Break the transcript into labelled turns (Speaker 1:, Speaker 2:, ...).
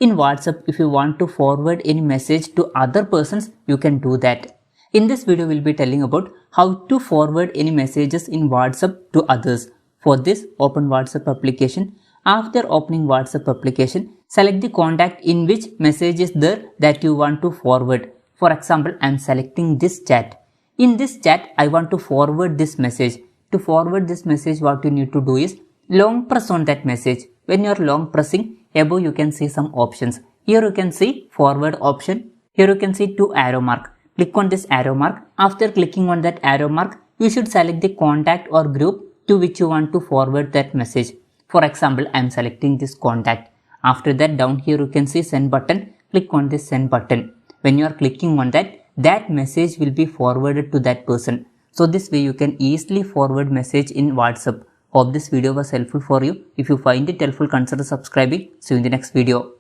Speaker 1: In WhatsApp, if you want to forward any message to other persons, you can do that. In this video, we'll be telling about how to forward any messages in WhatsApp to others. For this, open WhatsApp application. After opening WhatsApp application, select the contact in which message is there that you want to forward. For example, I am selecting this chat. In this chat, I want to forward this message. To forward this message, what you need to do is long press on that message. When you are long pressing, above you can see some options. Here you can see forward option. Here you can see two arrow mark. Click on this arrow mark. After clicking on that arrow mark, you should select the contact or group to which you want to forward that message. For example, I am selecting this contact. After that, down here you can see send button. Click on this send button. When you are clicking on that message will be forwarded to that person. So this way you can easily forward message in WhatsApp. Hope this video was helpful for you. If you find it helpful, consider subscribing. See you in the next video.